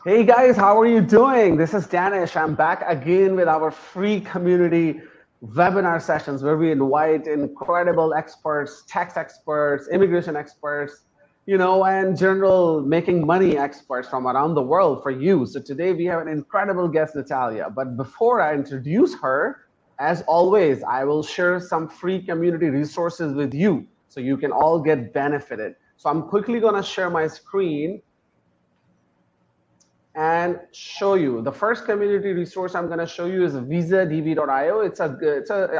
Hey guys, how are you doing? This is Danish. I'm back again with our free community webinar sessions where we invite incredible experts, tax experts, immigration experts, and general making money experts from around the world for you. So today we have an incredible guest, Natalia. But before I introduce her, as always, I will share some free community resources with you so you can all get benefited. So I'm quickly going to share my screen and show you. The first community resource I'm going to show you is visadb.io.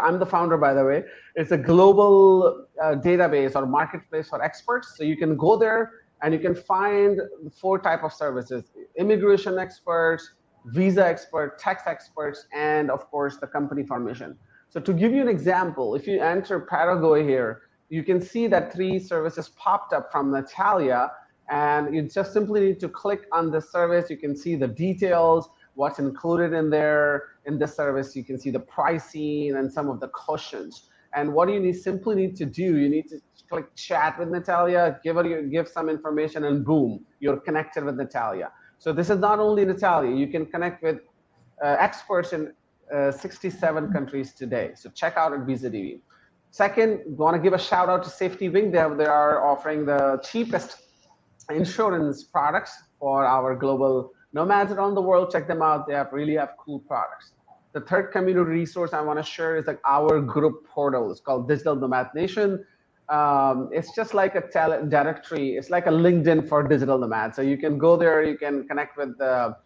I'm the founder, by the way. It's a global database or marketplace for experts. So you can go there and you can find 4 types of services: immigration experts, visa experts, tax experts, and of course the company formation. So to give you an example, if you enter Paraguay here, you can see that 3 services popped up from Natalia, and you just simply need to click on the service. You can see the details, what's included in there in the service. You can see the pricing and some of the questions. And what you simply need to do, you need to click chat with Natalia, give some information, and boom, you're connected with Natalia. So this is not only Natalia, you can connect with experts in 67 countries today. So check out at visadb. Second, want to give a shout out to Safety Wing. They are offering the cheapest insurance products for our global nomads around the world. Check them out. They really have cool products. The third community resource I want to share is like our group portal. It's called Digital Nomad Nation. It's just like a directory. It's like a LinkedIn for digital nomads. So you can go there, you can connect with the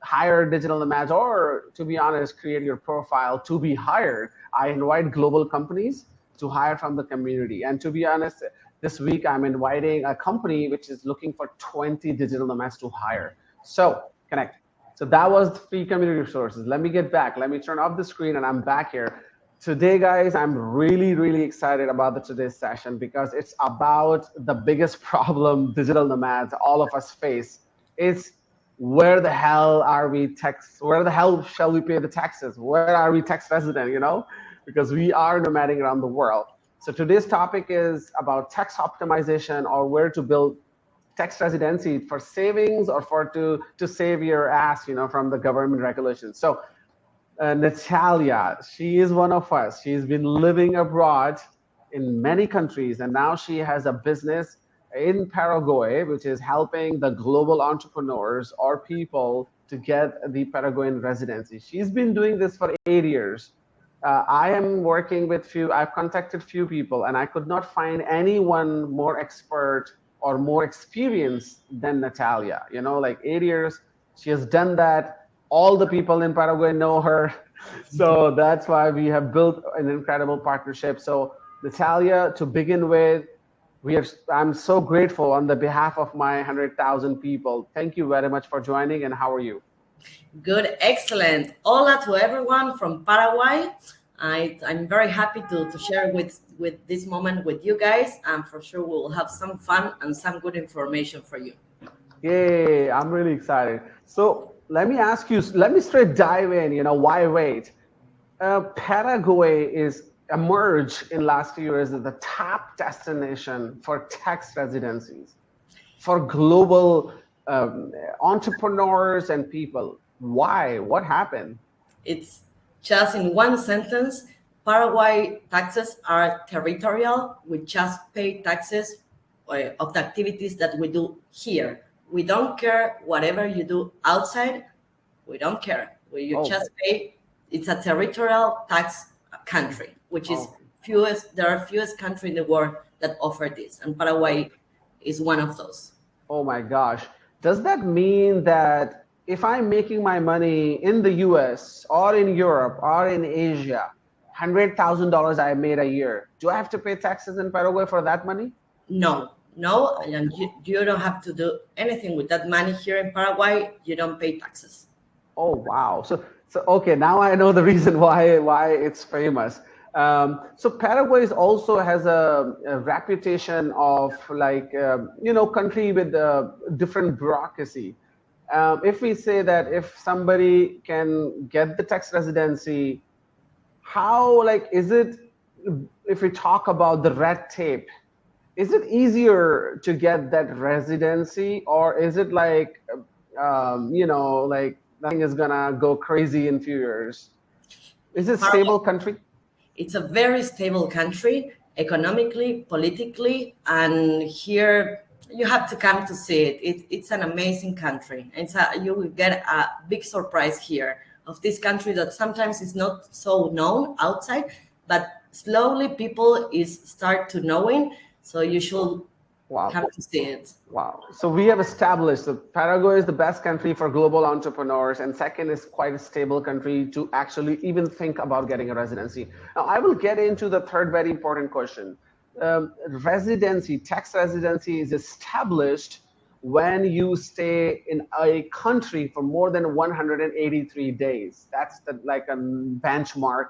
hire digital nomads, or to be honest, create your profile to be hired. I invite global companies to hire from the community. And to be honest, this week, I'm inviting a company which is looking for 20 digital nomads to hire. So connect. So that was the free community resources. Let me get back. Let me turn off the screen and I'm back here. Today, guys, I'm really, really excited about today's session because it's about the biggest problem digital nomads, all of us face. Is where the hell shall we pay the taxes? Where are we tax resident, Because we are nomading around the world. So today's topic is about tax optimization, or where to build tax residency for savings or to save your ass, from the government regulations. So Natalia, she is one of us. She's been living abroad in many countries, and now she has a business in Paraguay, which is helping the global entrepreneurs or people to get the Paraguayan residency. She's been doing this for 8 years. I am working with I've contacted few people, and I could not find anyone more expert or more experienced than Natalia. Like 8 years, she has done that. All the people in Paraguay know her. So that's why we have built an incredible partnership. So Natalia, to begin with, I'm so grateful on the behalf of my 100,000 people. Thank you very much for joining, and how are you? Good, excellent. Hola to everyone from Paraguay. I'm very happy to share with this moment with you guys, and for sure we'll have some fun and some good information for you. Yay, I'm really excited. So let me straight dive in, why wait? Paraguay is emerged in last years as the top destination for tax residencies, for global entrepreneurs and people. Why? What happened? It's just in one sentence. Paraguay taxes are territorial. We just pay taxes of the activities that we do here. We don't care whatever you do outside. We don't care. Just pay. It's a territorial tax country, which is there are fewest countries in the world that offer this, and Paraguay is one of those. Oh my gosh. Does that mean that if I'm making my money in the US or in Europe or in Asia, $100,000 I made a year, do I have to pay taxes in Paraguay for that money? No, and you don't have to do anything with that money here in Paraguay. You don't pay taxes. Oh, wow. So okay, now I know the reason why it's famous. So Paraguay also has a reputation of country with different bureaucracy. If we say that if somebody can get the tax residency, how is it? If we talk about the red tape, is it easier to get that residency, or is it like nothing is gonna go crazy in few years. Is it a Paraguay, stable country? it's a very stable country, economically, politically, and here you have to come to see it. It's an amazing country. You will get a big surprise here of this country that sometimes is not so known outside, but slowly people is start to knowing. So you should Wow. come to see it. Wow. So we have established that Paraguay is the best country for global entrepreneurs, and second is quite a stable country to actually even think about getting a residency. Now, I will get into the third very important question. Residency, tax residency is established when you stay in a country for more than 183 days. That's like a benchmark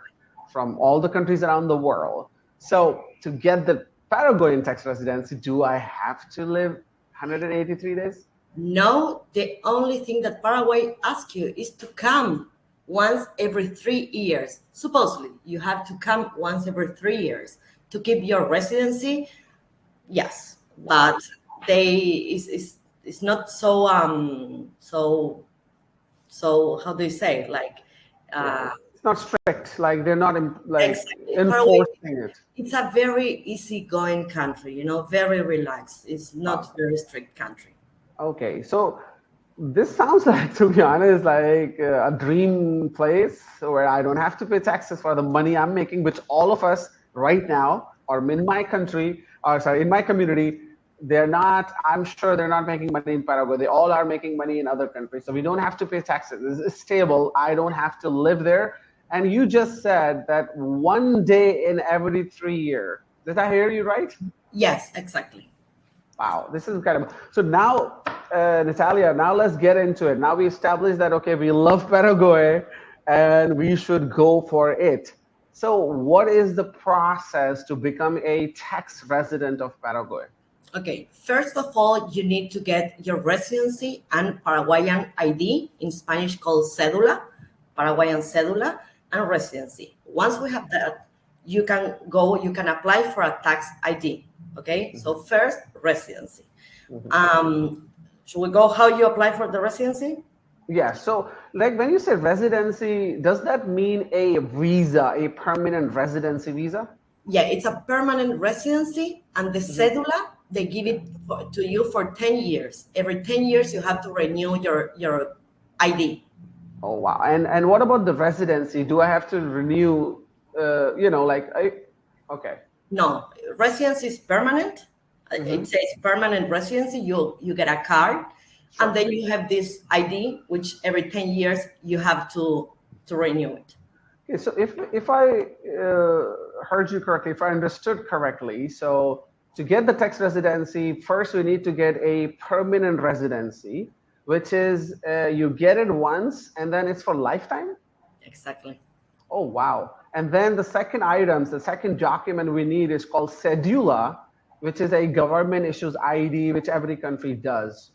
from all the countries around the world. So to get the Paraguayan tax residency, do I have to live 183 days? No, the only thing that Paraguay asks you is to come once every 3 years. Supposedly, you have to come once every 3 years to keep your residency. Yes, but it's not so how do you say, like it's not strict, like they're not exactly. enforcing it. It's a very easygoing country, very relaxed. It's not very strict country. Okay, so this sounds like, to be honest, like a dream place where I don't have to pay taxes for the money I'm making, which all of us right now, or in my country, or sorry, in my community, they're not, I'm sure they're not making money in Paraguay. They all are making money in other countries. So we don't have to pay taxes. It's stable. I don't have to live there. And you just said that one day in every 3 years. Did I hear you right? Yes, exactly. Wow, this is incredible. So now, Natalia, now let's get into it. Now we established that, okay, we love Paraguay and we should go for it. So what is the process to become a tax resident of Paraguay? Okay, first of all, you need to get your residency and Paraguayan ID, in Spanish called Cedula, Paraguayan Cedula, and residency. Once we have that, you can apply for a tax ID. Okay, mm-hmm. So first, residency. Mm-hmm. Should we go how you apply for the residency? Yeah, so like when you say residency, does that mean a visa, a permanent residency visa? Yeah, it's a permanent residency, and the Cedula, they give it to you for 10 years. Every 10 years, you have to renew your ID. Oh, wow. And what about the residency? Do I have to renew, okay. No, residency is permanent. Mm-hmm. It says permanent residency. You get a card, sure. And then you have this ID, which every 10 years, you have to renew it. Okay, so if I heard you correctly, if I understood correctly, so to get the tax residency, first we need to get a permanent residency, which is you get it once and then it's for lifetime? Exactly. Oh, wow. And then the second document we need is called Cedula, which is a government issues ID, which every country does.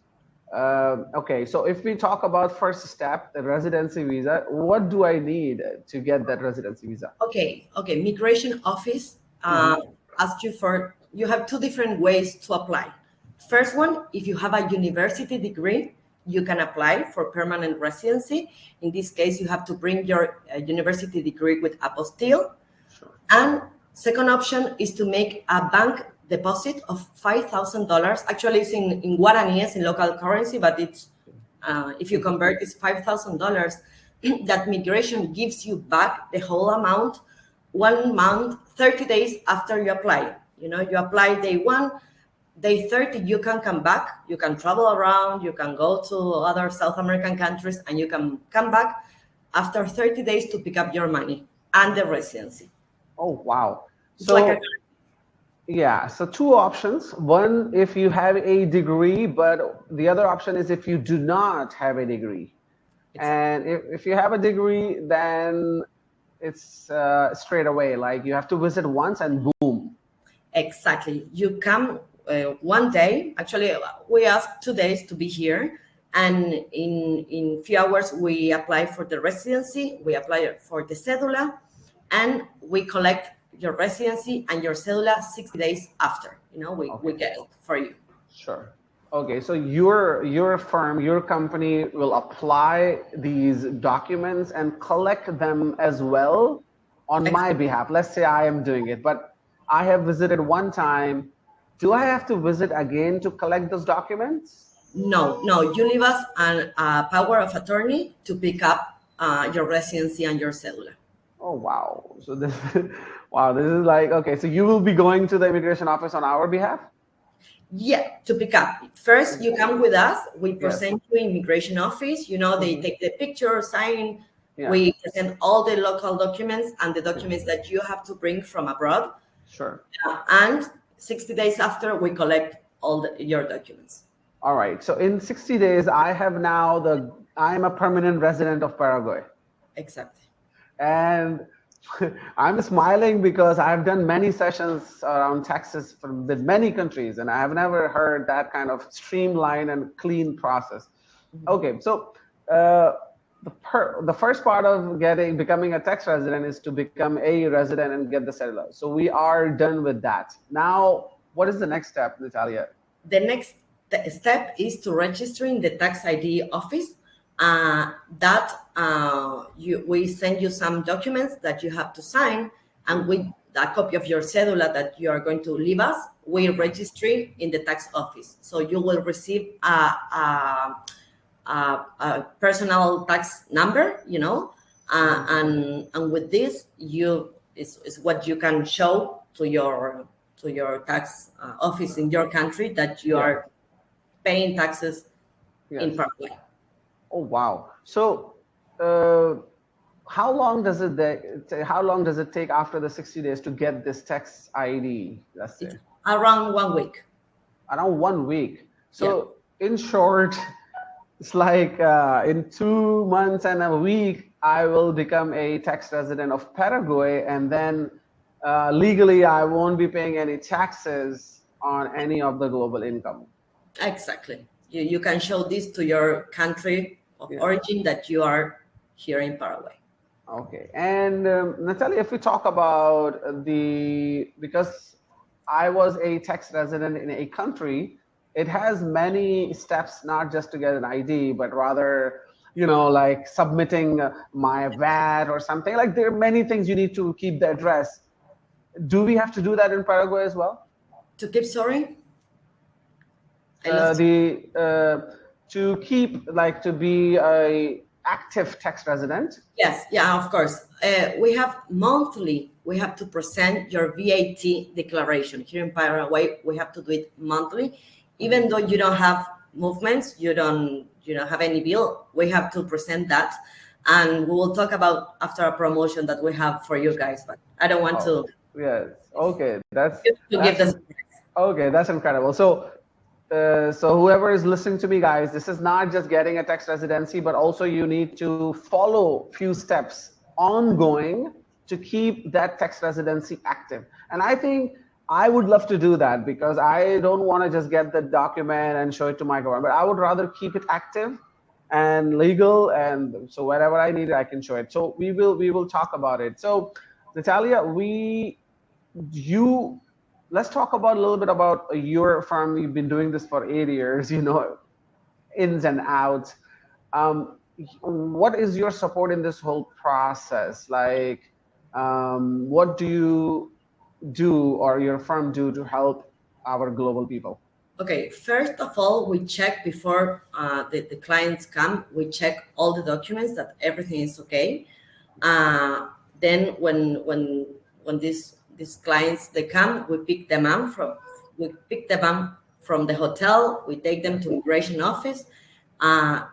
Okay, so if we talk about first step, the residency visa, what do I need to get that residency visa? Okay, Migration Office asks you have two different ways to apply. First one, if you have a university degree, you can apply for permanent residency. In this case, you have to bring your university degree with apostille. Sure. And second option is to make a bank deposit of $5,000. Actually, it's in guaraníes, in local currency, but it's if you convert, it's $5,000. That migration gives you back the whole amount 1 month, 30 days after you apply. You apply day 1, day 30, you can come back. You can travel around. You can go to other South American countries, and you can come back after 30 days to pick up your money and the residency. Oh, wow. Yeah, so two options. One, if you have a degree, but the other option is if you do not have a degree. Exactly. And if you have a degree, then it's straight away, like you have to visit once and boom. Exactly. You come one day. Actually, we ask 2 days to be here. And in few hours, we apply for the residency, we apply for the Cedula, and we collect your residency and your Cedula 60 days after. We get it for you. Sure. Okay, so your firm, your company will apply these documents and collect them as well on my behalf. Let's say I am doing it, but I have visited one time. Do I have to visit again to collect those documents? No, no, you leave us a power of attorney to pick up your residency and your cedula. Oh wow! So this, wow, this is like okay. So you will be going to the immigration office on our behalf? Yeah, to pick up. First, you come with us. We present you immigration office. You know, they take the picture, sign. Yeah. We present all the local documents and the documents that you have to bring from abroad. Sure. And 60 days after, we collect all your documents. All right. So in 60 days, I am a permanent resident of Paraguay. Exactly. And I'm smiling because I've done many sessions around taxes with many countries, and I have never heard that kind of streamlined and clean process. Okay, so the first part of becoming a tax resident is to become a resident and get the cedula. So we are done with that. Now, what is the next step, Natalia? The next step is to register in the tax ID office. We send you some documents that you have to sign, and with a copy of your cedula that you are going to leave us, we register in the tax office. So you will receive a personal tax number, you know, and with this is what you can show to your tax office in your country that you are paying taxes in Paraguay. Oh wow! So, how long does it take after the 60 days to get this tax ID? Let's say around 1 week. Around 1 week. So, in short, it's like in 2 months and a week, I will become a tax resident of Paraguay, and then legally, I won't be paying any taxes on any of the global income. Exactly. You can show this to your country of origin that you are here in Paraguay. Okay. And Natalia, if we talk about because I was a tax resident in a country, it has many steps, not just to get an ID, but rather, you know, like submitting my VAT or something. Like there are many things you need to keep the address. Do we have to do that in Paraguay as well? To keep, sorry? To be a active tax resident. Yes, yeah, of course. We have to present your VAT declaration here in Paraguay. We have to do it monthly, even though you don't have movements, you don't have any bill. We have to present that, and we will talk about after a promotion that we have for you guys. But I don't want to. Yes. Okay. That's incredible. So whoever is listening to me, guys, this is not just getting a tax residency, but also you need to follow few steps ongoing to keep that tax residency active. And I think I would love to do that because I don't want to just get the document and show it to my government, but I would rather keep it active and legal. And so wherever I need it, I can show it. So we will talk about it. So Natalia, let's talk about a little bit about your firm. You've been doing this for 8 years, you know, ins and outs. What is your support in this whole process? Like, what do you do or your firm do to help our global people? Okay, first of all, we check before the clients come. We check all the documents that everything is okay. Then when these clients they come, we pick them up from the hotel. We take them to immigration office.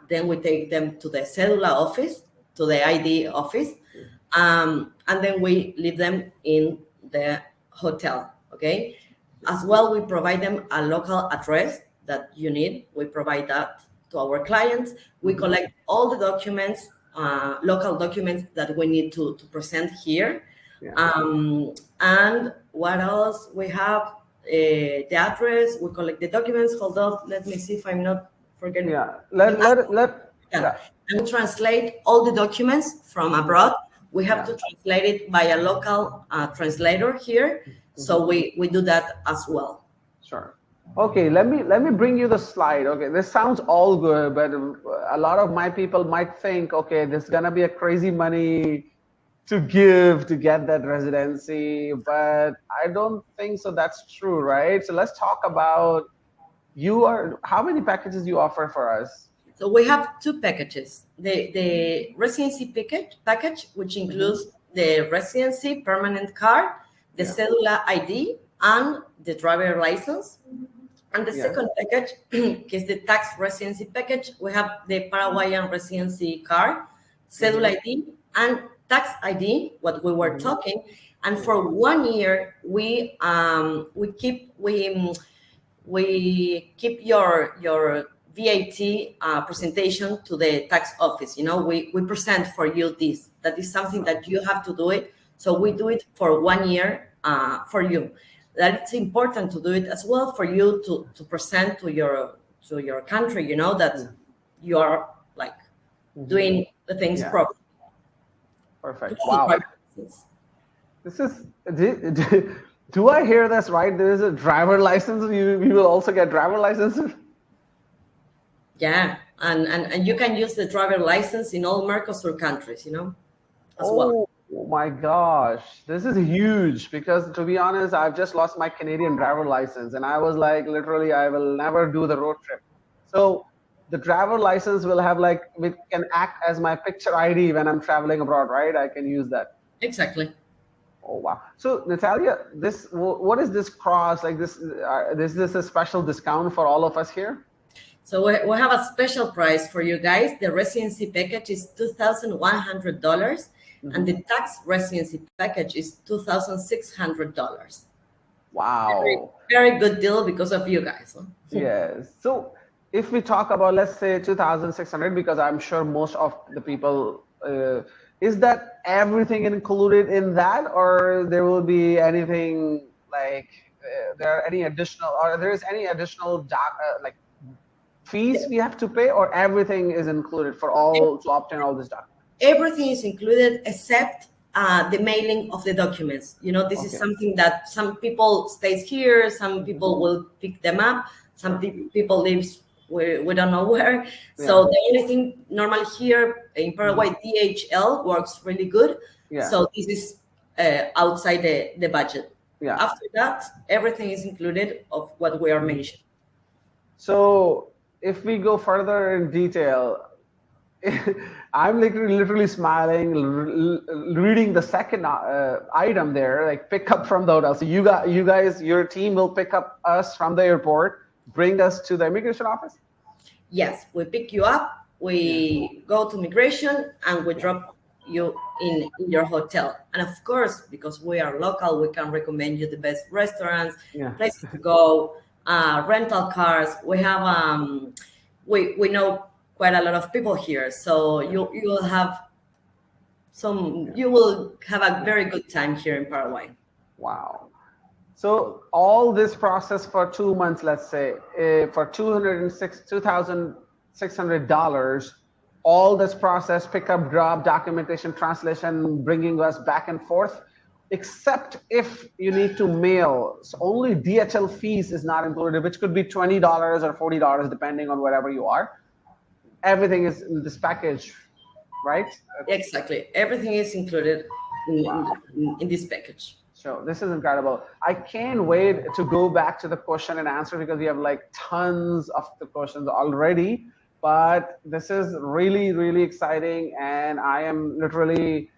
Then we take them to the Cedula office, to the ID office, and then we leave them in the hotel. Okay. As well, we provide them a local address that you need. We provide that to our clients. We collect all the documents, local documents that we need to present here. And what else? We have the address. We collect the documents. Hold on. Let me see if I'm not forgetting. And we translate all the documents from abroad. We have to translate it by a local translator here. So we do that as well. Sure. Okay, let me bring you the slide. Okay, this sounds all good, but a lot of my people might think, okay, this is gonna be a crazy money to give to get that residency, but I don't think so. That's true, right? So let's talk about how many packages you offer for us? So we have two packages. The residency package, which includes the residency permanent card, the Yeah. Cedula ID, and the driver license. And the Yeah. second package is the tax residency package. We have the Paraguayan residency card, Cedula ID, and tax ID, what we were talking. And for 1 year, we keep your VAT presentation to the tax office. You know, we present for you this. That is something that you have to do it. So we do it for 1 year for you. That it's important to do it as well for you to present to your country. You know that you are like doing the things properly. Perfect. Wow. This is. Do I hear this right? There is a driver license. You will also get driver licenses. Yeah, and you can use the driver license in all MERCOSUR countries, you know, as well. Oh my gosh, this is huge because to be honest, I've just lost my Canadian driver license and I was like, literally, I will never do the road trip. So the driver license will have like, it can act as my picture ID when I'm traveling abroad, right? I can use that. Exactly. Oh wow! So Natalia, what is this cross like? Is this a special discount for all of us here? So we have a special price for you guys. The residency package is $2,100, and the tax residency package is $2,600. Wow! Very good deal because of you guys. Huh? Yes. So if we talk about, let's say 2,600, because I'm sure most of the people. Is that everything included in that, or there will be anything like there is any additional like fees we have to pay, or everything is included for all to obtain all this documents? Everything is included except the mailing of the documents. You know, this is something that some people stays here, some people will pick them up, some people lives we don't know where. So the only thing normally here in Paraguay, DHL works really good. So this is outside the budget. After that, everything is included of what we are mentioning. So if we go further in detail, I'm literally smiling, reading the second item there, like pick up from the hotel. So you guys, your team will pick up us from the airport, bring us to the immigration office? Yes, we pick you up, we go to immigration, and we drop you in your hotel. And of course, because we are local, we can recommend you the best restaurants, places to go, rental cars. We have we know quite a lot of people here, so you will have a very good time here in Paraguay. Wow. So all this process for 2 months, let's say, for $2,600, all this process, pickup, drop, documentation, translation, bringing us back and forth, except if you need to mail. So only DHL fees is not included, which could be $20 or $40, depending on wherever you are. Everything is in this package, right? Exactly. Everything is included in this package. So this is incredible. I can't wait to go back to the question and answer because we have like tons of the questions already. But this is really, really exciting. And I am literally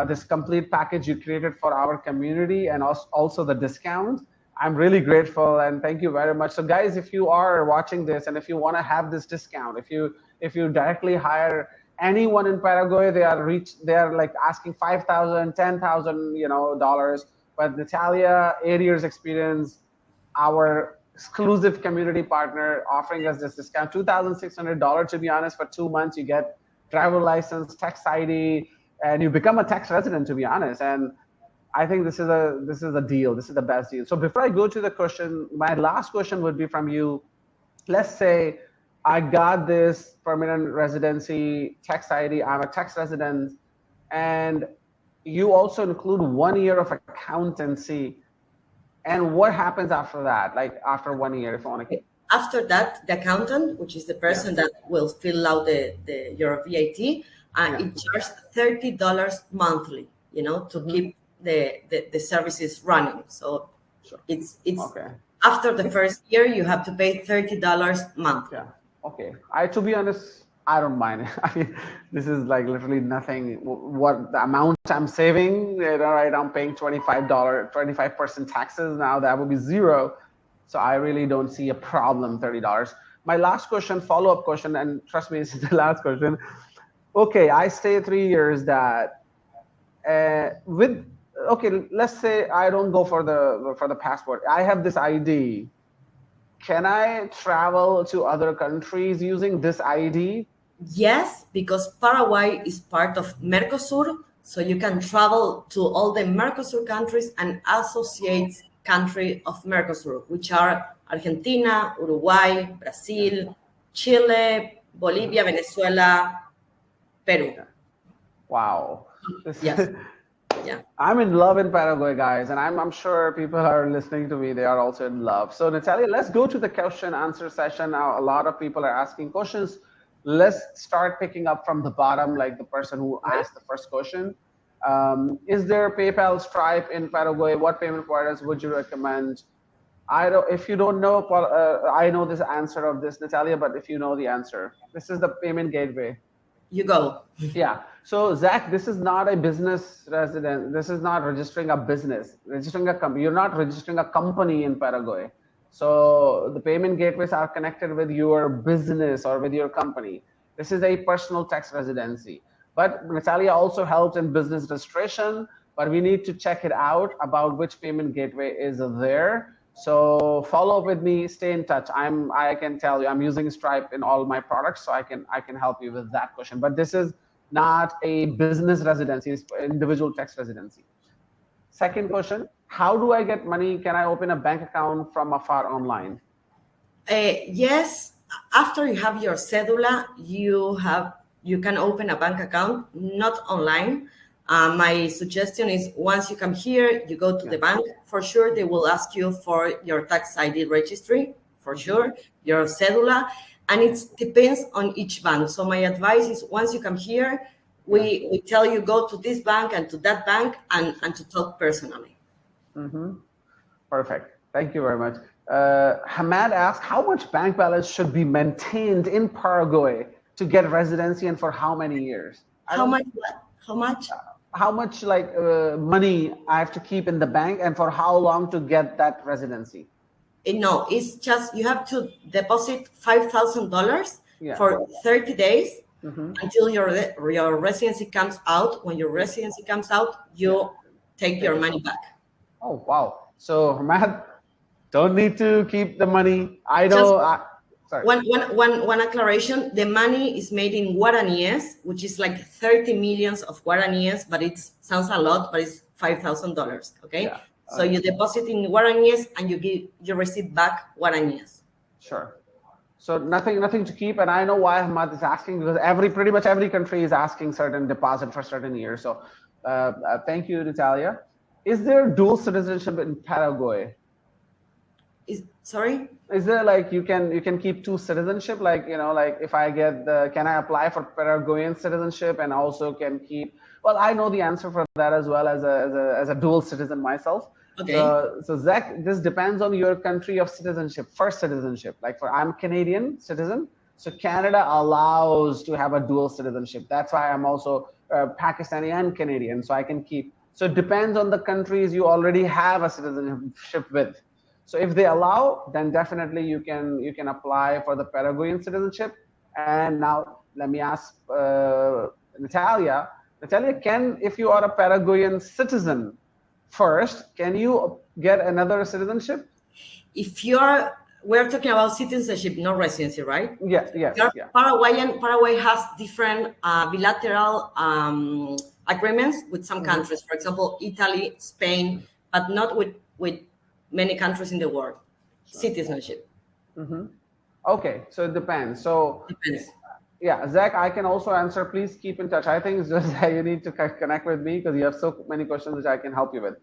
this complete package you created for our community and also the discount. I'm really grateful and thank you very much. So guys, if you are watching this and if you want to have this discount, if you directly hire anyone in Paraguay, they are like asking $5,000, $10,000, dollars. But Natalia, 8 years experience, our exclusive community partner, offering us this discount, $2,600. To be honest, for 2 months, you get driver license, tax ID, and you become a tax resident. To be honest, and I think this is a deal. This is the best deal. So before I go to the question, my last question would be from you. Let's say I got this permanent residency tax ID. I'm a tax resident, and you also include 1 year of accountancy. And what happens after that? Like after 1 year, if I want to keep. After that, the accountant, which is the person that will fill out your VAT, it charges $30 monthly, to keep the services running. So it's after the first year, you have to pay $30 monthly. Yeah. Okay. To be honest, I don't mind. I mean, this is like literally nothing. What the amount I'm saving, right? I'm paying $25% taxes now. That would be zero. So I really don't see a problem. $30. My last question, follow-up question, and trust me, this is the last question. Okay, I stay 3 years. That let's say I don't go for the passport. I have this ID. Can I travel to other countries using this ID? Yes, because Paraguay is part of MERCOSUR, so you can travel to all the MERCOSUR countries and associate country of MERCOSUR, which are Argentina, Uruguay, Brazil, Chile, Bolivia, Venezuela, Peru. Wow. Yes. Yeah. I'm in love in Paraguay, guys, and I'm sure people are listening to me. They are also in love. So Natalia, let's go to the question answer session now. A lot of people are asking questions. Let's start picking up from the bottom, like the person who asked the first question. Is there PayPal, Stripe in Paraguay? What payment providers would you recommend? If you don't know, I know this answer of this, Natalia, but if you know the answer, this is the payment gateway. You go. Yeah. So Zach, this is not a business resident. This is not registering a business, registering a company. You're not registering a company in Paraguay. So the payment gateways are connected with your business or with your company. This is a personal tax residency. But Natalia also helps in business registration, but we need to check it out about which payment gateway is there. So follow up with me, stay in touch. I can tell you, I'm using Stripe in all my products, so I can help you with that question. But this is not a business residency, it's individual tax residency. Second question, how do I get money? Can I open a bank account from afar online? Yes, after you have your Cedula, you can open a bank account, not online. My suggestion is once you come here, you go to the bank. For sure, they will ask you for your tax ID registry, for sure, your Cedula, and it depends on each bank. So my advice is once you come here, we tell you go to this bank and to that bank and to talk personally. Perfect. Thank you very much. Hamad asked, how much bank balance should be maintained in Paraguay to get residency and for how many years? How much? How much money I have to keep in the bank and for how long to get that residency? No, it's just you have to deposit $5,000 for 30 days until your residency comes out. When your residency comes out, you take your money back. Oh, wow. So, Hamad, don't need to keep the money. I know. Sorry. One acceleration, the money is made in guaraníes, which is like 30 millions of guaraníes, but it sounds a lot, but it's $5,000, okay? Yeah. So you deposit in guaraníes and you receive back guaraníes. Sure. So nothing to keep, and I know why Hamad is asking, because pretty much every country is asking certain deposit for certain years. So thank you, Natalia. Is there dual citizenship in Paraguay? Sorry? Is there you can keep two citizenship? If I get can I apply for Paraguayan citizenship and also can keep? Well, I know the answer for that as well as a dual citizen myself. Okay. So Zach, this depends on your country of citizenship, first citizenship. I'm Canadian citizen, so Canada allows to have a dual citizenship. That's why I'm also Pakistani and Canadian, so I can keep. So it depends on the countries you already have a citizenship with. So if they allow, then definitely you can apply for the Paraguayan citizenship. And now let me ask Natalia. Natalia, if you are a Paraguayan citizen first, can you get another citizenship? We're talking about citizenship, not residency, right? Yes. Paraguay has different bilateral agreements with some countries. For example, Italy, Spain, but not with many countries in the world. Citizenship. Okay, so it depends. Depends. Yeah, Zach, I can also answer. Please keep in touch. I think it's just that you need to connect with me because you have so many questions which I can help you with.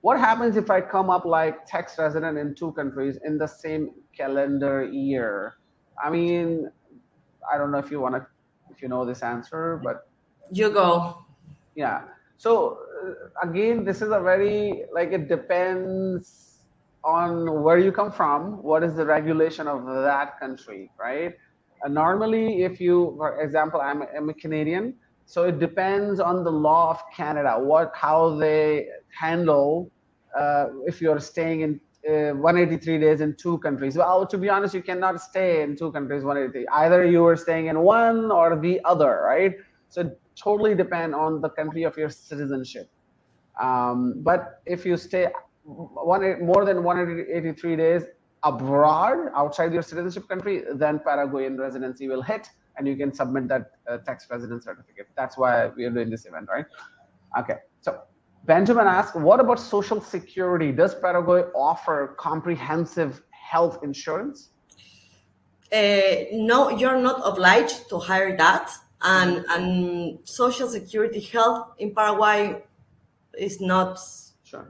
What happens if I come up like tax resident in 2 countries in the same calendar year? I mean, I don't know if you know this answer, but You go. yeah. So again, this is a very, like, it depends on where you come from, what is the regulation of that country, right? Normally, if you, for example, I'm a Canadian, so it depends on the law of Canada, how they handle if you're staying in 183 days in 2 countries. Well, to be honest, you cannot stay in 2 countries 183. Either you are staying in one or the other, right? So it totally depend on the country of your citizenship. But if you stay more than 183 days abroad, outside your citizenship country, then Paraguayan residency will hit, and you can submit that tax resident certificate. That's why we are doing this event, right? Okay, so Benjamin asks, what about Social Security? Does Paraguay offer comprehensive health insurance? No, you're not obliged to hire that. And Social Security health in Paraguay is not so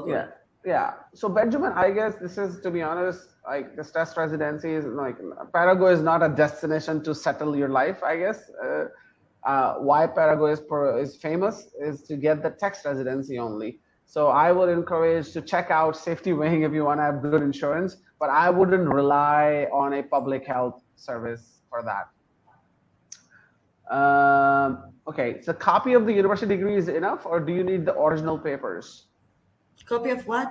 good. Yeah. So Benjamin, I guess this is, to be honest, like, this tax residency is like, Paraguay is not a destination to settle your life, I guess. Why Paraguay is famous is to get the tax residency only. So I would encourage to check out Safety Wing if you want to have good insurance, but I wouldn't rely on a public health service for that. Okay, so copy of the university degree is enough, or do you need the original papers? Copy of what?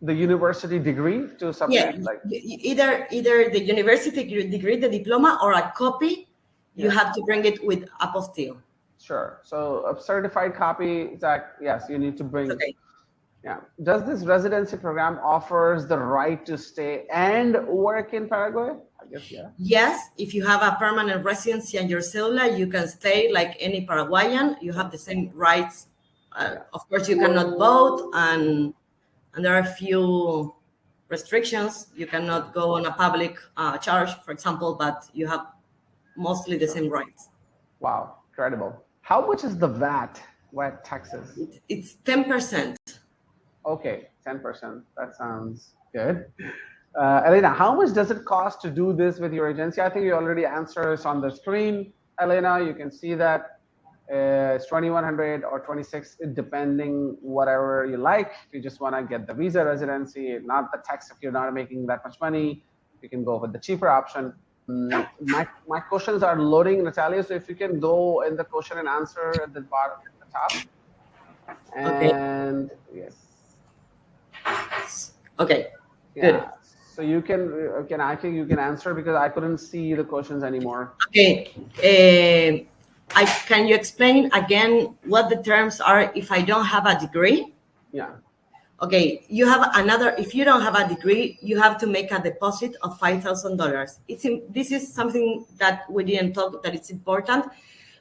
The university degree to submit. Yeah, like either the university degree, the diploma, or a copy. You have to bring it with apostille. Sure. So a certified copy, Zach, yes, you need to bring. Okay. Yeah. Does this residency program offers the right to stay and work in Paraguay? I guess, yeah. Yes, if you have a permanent residency and your cedula, you can stay like any Paraguayan. You have the same rights. Of course, you cannot vote, and there are a few restrictions. You cannot go on a public charge, for example, but you have mostly the same rights. Wow, incredible. How much is the VAT taxes? It's 10%. Okay, 10%. That sounds good. Elena, how much does it cost to do this with your agency? I think you already answered this on the screen. Elena, you can see that it's 2,100 or 26, depending whatever you like. If you just want to get the visa residency, not the tax, if you're not making that much money, you can go with the cheaper option. My questions are loading, Natalia, so if you can go in the question and answer at the bottom, at the top. And okay. Yes. Okay. Yeah. Good. So you can I think you can answer, because I couldn't see the questions anymore. Okay. Can you explain again what the terms are if I don't have a degree? Yeah. Okay, you have another. If you don't have a degree, you have to make a deposit of $5,000. This is something that we didn't talk, that it's important.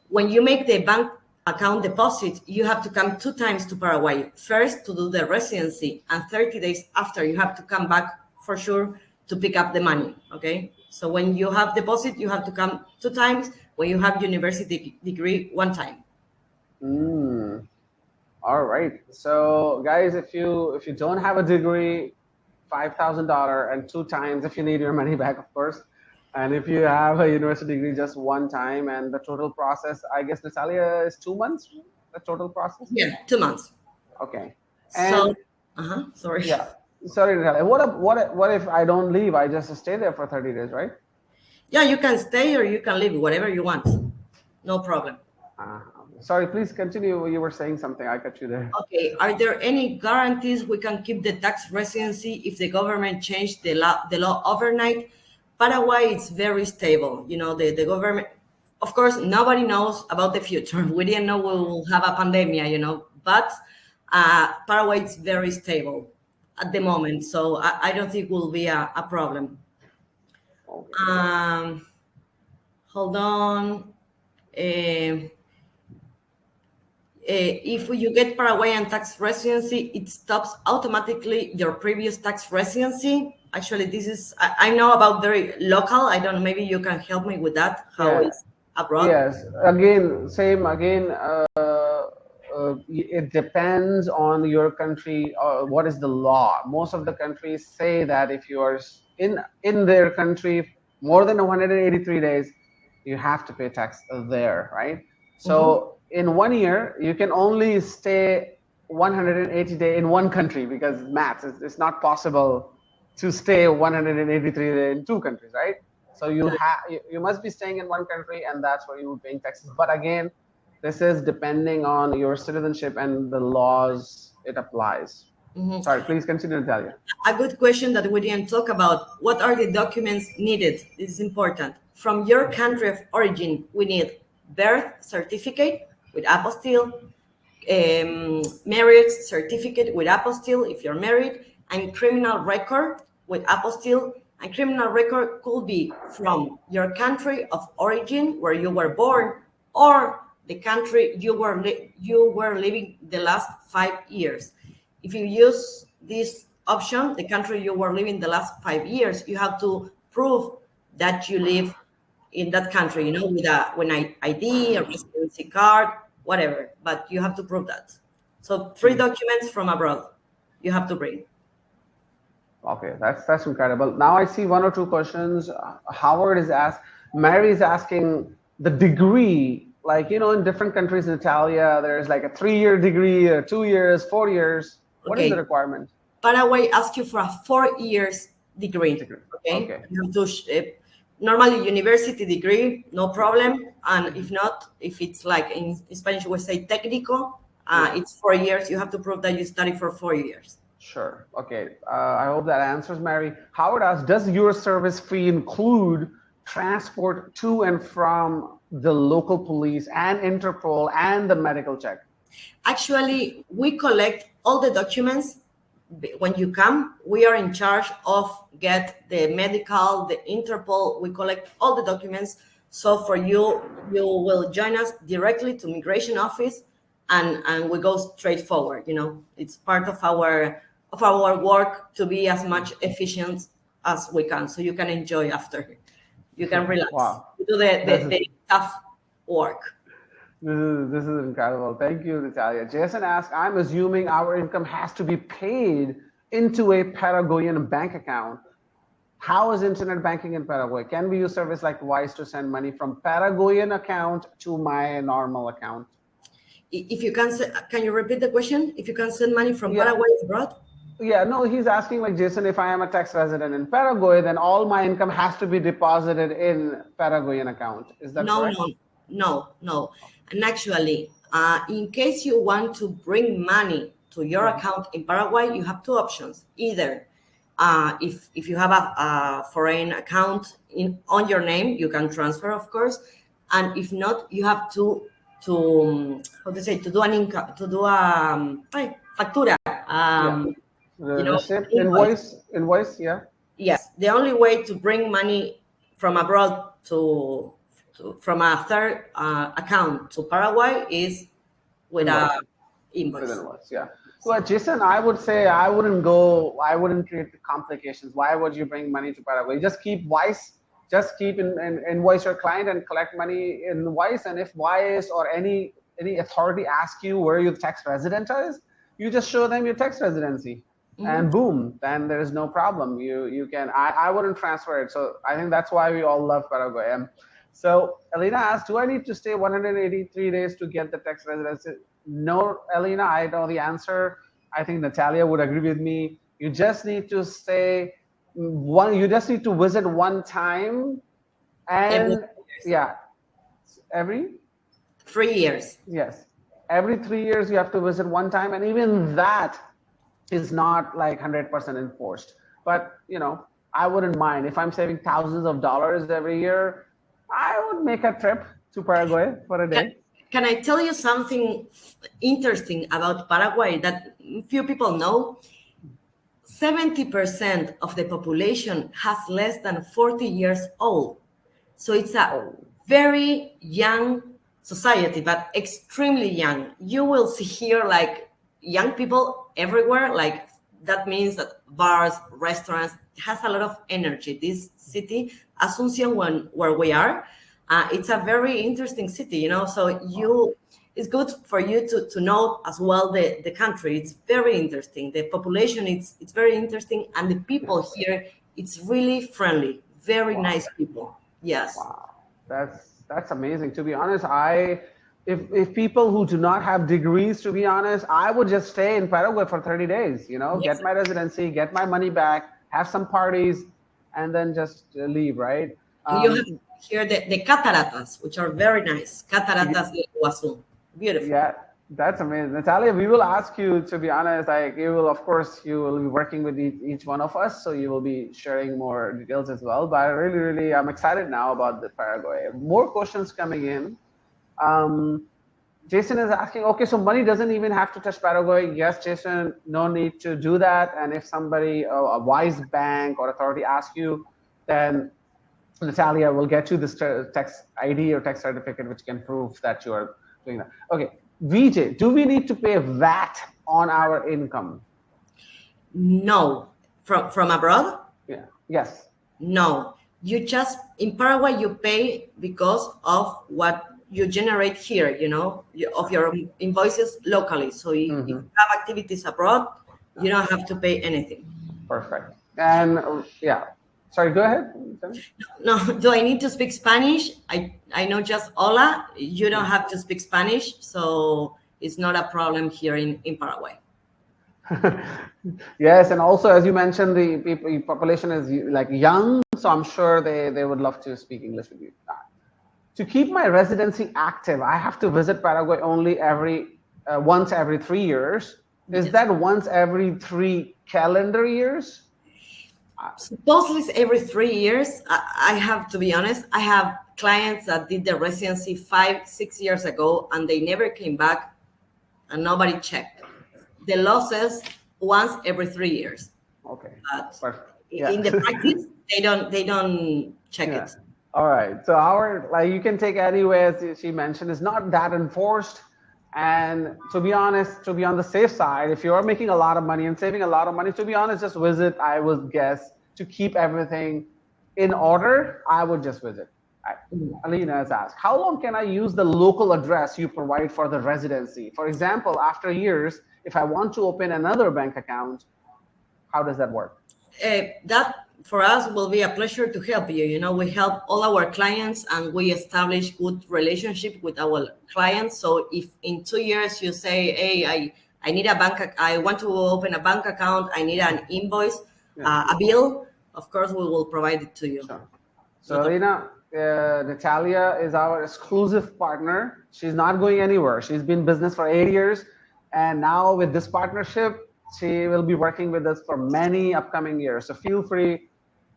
When you make the bank account deposit, you have to come 2 times to Paraguay. First to do the residency, and 30 days after you have to come back for sure to pick up the money. Okay, so when you have deposit, you have to come 2 times. When you have university degree, 1 time. All right. So guys, if you don't have a degree, $5,000, and 2 times if you need your money back, of course. And if you have a university degree, just 1 time. And the total process, I guess, Natalia, is 2 months, the total process? Yeah, 2 months. Okay. And sorry. Yeah. Sorry, Natalia. What if I don't leave? I just stay there for 30 days, right? Yeah, you can stay or you can leave, whatever you want. No problem. Sorry, please continue. You were saying something. I cut you there. Okay. Are there any guarantees we can keep the tax residency if the government changed the law overnight? Paraguay is very stable. You know, the government, of course, nobody knows about the future. We didn't know we will have a pandemic, you know, but Paraguay is very stable at the moment. So I don't think will be a problem. Okay. Hold on. If you get Paraguayan tax residency, it stops automatically your previous tax residency. Actually, this is, I know about very local. I don't know, maybe you can help me with that. How is abroad? Yes, again, same, again, it depends on your country. What is the law? Most of the countries say that if you are in their country more than 183 days, you have to pay tax there, right? So in 1 year, you can only stay 180 days in one country because maths, it's not possible to stay 183 days in two countries, right? So you must be staying in one country, and that's where you will be paying taxes. But again, this is depending on your citizenship and the laws it applies. Sorry, please continue, Natalia. A good question that we didn't talk about. What are the documents needed? This is important. From your country of origin, we need birth certificate with apostille, marriage certificate with apostille if you're married, and criminal record with apostille. And criminal record could be from your country of origin where you were born, or the country you were living the last 5 years. If you use this option, the country you were living the last 5 years, you have to prove that you live in that country, with an ID, a residency card, whatever. But you have to prove that. So 3 documents from abroad you have to bring. Okay, that's incredible. Now I see 1 or 2 questions. Howard is Mary is asking the degree. Like, in different countries in Italia, there's like a 3-year degree, 2 years, 4 years. What is the requirement? Paraguay asks you for a 4 years degree. Okay. You have to, normally university degree, no problem. And if not, if it's like in Spanish, we say técnico, it's 4 years. You have to prove that you study for 4 years. Sure. Okay. I hope that answers Mary. Howard asks, does your service fee include transport to and from the local police and Interpol and the medical check? Actually, we collect all the documents. When you come, we are in charge of get the medical, the Interpol. We collect all the documents. So for you will join us directly to immigration office, and we go straight forward. It's part of our work to be as much efficient as we can, so you can enjoy after. You can relax. Wow. You do the tough work. This is incredible. Thank you, Natalia. Jason asks, I'm assuming our income has to be paid into a Paraguayan bank account. How is internet banking in Paraguay? Can we use service like Wise to send money from Paraguayan account to my normal account? If you can you repeat the question? If you can send money from Paraguay abroad? Yeah, no, he's asking like, Jason, if I am a tax resident in Paraguay, then all my income has to be deposited in Paraguayan account. Is that correct? No. And actually, in case you want to bring money to your account in Paraguay, you have 2 options. Either if you have a foreign account on your name, you can transfer, of course. And if not, you have to do an income, to do a factura. Receipt, invoice, yeah. Yes, the only way to bring money from abroad from a third account to Paraguay is with an invoice. With an invoice, yeah. Well, Jason, I would say I wouldn't create complications. Why would you bring money to Paraguay? Just keep Wise. Just keep invoice your client and collect money in Wise. And if Wise or any authority asks you where your tax resident is, you just show them your tax residency. And boom, then there is no problem. You can. I wouldn't transfer it. So I think that's why we all love Paraguay. So Elena asked, do I need to stay 183 days to get the tax residency? No, Elena, I know the answer. I think Natalia would agree with me. You just need to stay you just need to visit one time, and every 3 years. Yes, every 3 years you have to visit one time, and even that is not like 100% enforced. But I wouldn't mind if I'm saving thousands of dollars every year. I would make a trip to Paraguay for a day. Can I tell you something interesting about Paraguay that few people know? 70% of the population has less than 40 years old. So it's a very young society, but extremely young. You will see here like young people everywhere. Like that means that bars, restaurants, has a lot of energy. This city, Asunción, where we are, it's a very interesting city, So it's good for you to know as well the country. It's very interesting. The population, it's very interesting, and the people here, it's really friendly, very nice people. Yes. Wow, that's amazing. To be honest, if people who do not have degrees, to be honest, I would just stay in Paraguay for 30 days. You know, Yes. get my residency, get my money back, have some parties, and then just leave. Right? And you have here the cataratas, which are very nice. Cataratas de Iguazu. Beautiful. Yeah, that's amazing. Natalia, we will ask you, to be honest, like you will, of course, you will be working with each one of us, so you will be sharing more details as well. But I really, I'm excited now about the Paraguay. More questions coming in. Jason is asking, okay, so money doesn't even have to touch Paraguay. Yes, Jason, no need to do that. And if somebody, a wise bank or authority asks you, then Natalia will get you this tax ID or tax certificate, which can prove that you are doing that. Okay, VJ, do we need to pay VAT on our income? No. From abroad? Yeah. Yes. No. You just, in Paraguay, you pay because of what you generate here, you know, of your invoices locally. So if you have activities abroad, you don't have to pay anything. Perfect. And yeah. Sorry, go ahead. No, do I need to speak Spanish? I know just hola. You don't have to speak Spanish, so it's not a problem here in Paraguay. Yes, and also as you mentioned, the population is like young, so I'm sure they would love to speak English with you. To keep my residency active, I have to visit Paraguay only once every 3 years. Is that once every 3 calendar years? Supposedly it's every 3 years. I have to be honest. I have clients that did the residency 5-6 years ago, and they never came back, and nobody checked. The law says once every 3 years. Okay. But in the practice, they don't check it. All right. So you can take anyway, as she mentioned, is not that enforced. And to be honest, to be on the safe side, if you're making a lot of money and saving a lot of money, to be honest, just visit. I would guess to keep everything in order, I would just visit. Alina has asked, how long can I use the local address you provide for the residency? For example, after years, if I want to open another bank account, how does that work? That for us will be a pleasure to help you. You know, we help all our clients and we establish good relationship with our clients. So if in 2 years you say, hey, I need I want to open a bank account, I need an invoice, a bill, of course, we will provide it to you. Sure. So Alina, Natalia is our exclusive partner. She's not going anywhere. She's been in business for 8 years. And now with this partnership, she will be working with us for many upcoming years. So feel free.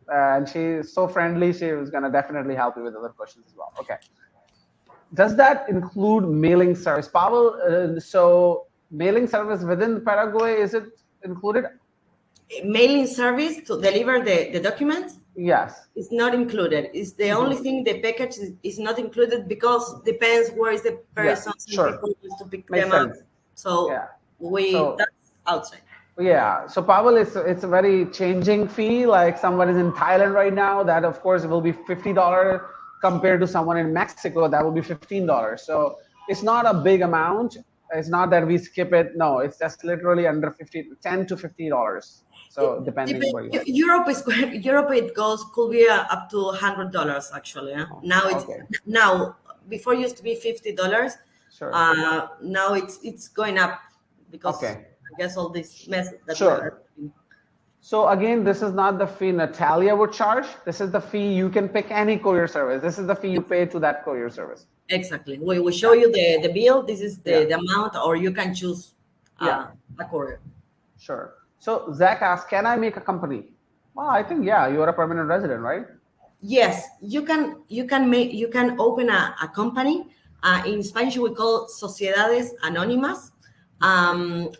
And she's so friendly. She was going to definitely help you with other questions as well. Okay. Does that include mailing service? Pavel, so mailing service within Paraguay, is it included? Mailing service to deliver the documents? Yes. It's not included. It's the only thing the package is not included because depends where is the person. Sure. People used to pick Makes them sense. up. So that's outside. Yeah. So Pavel, it's a very changing fee. Like someone is in Thailand right now, that of course will be $50 compared to someone in Mexico, that will be $15. So it's not a big amount. It's not that we skip it. No, it's just literally under $10 to $50. So depending where you are. Europe it could be up to $100 actually. Now before it used to be $50. Sure. Now it's going up because I guess all this mess that we are doing. So again, this is not the fee Natalia would charge. This is the fee you can pick any courier service. This is the fee you pay to that courier service. Exactly. We will show you the bill. This is the amount, or you can choose a courier. Sure. So Zach asked, can I make a company? Well, I think, you are a permanent resident, right? Yes, you can open a company. In Spanish, we call sociedades anónimas. And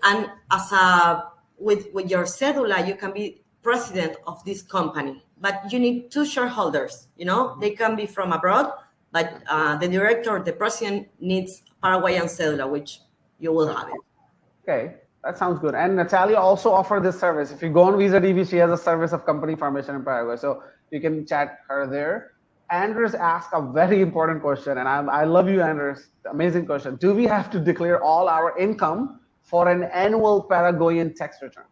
with your cedula, you can be president of this company, but you need 2 shareholders. You know, they can be from abroad, but the director, the president, needs Paraguayan cedula, which you will have it. Okay, that sounds good. And Natalia also offers this service. If you go on visadb, she has a service of company formation in Paraguay, so you can chat her there. Anders asked a very important question, and I love you, Anders. Amazing question. Do we have to declare all our income for an annual Paraguayan tax return?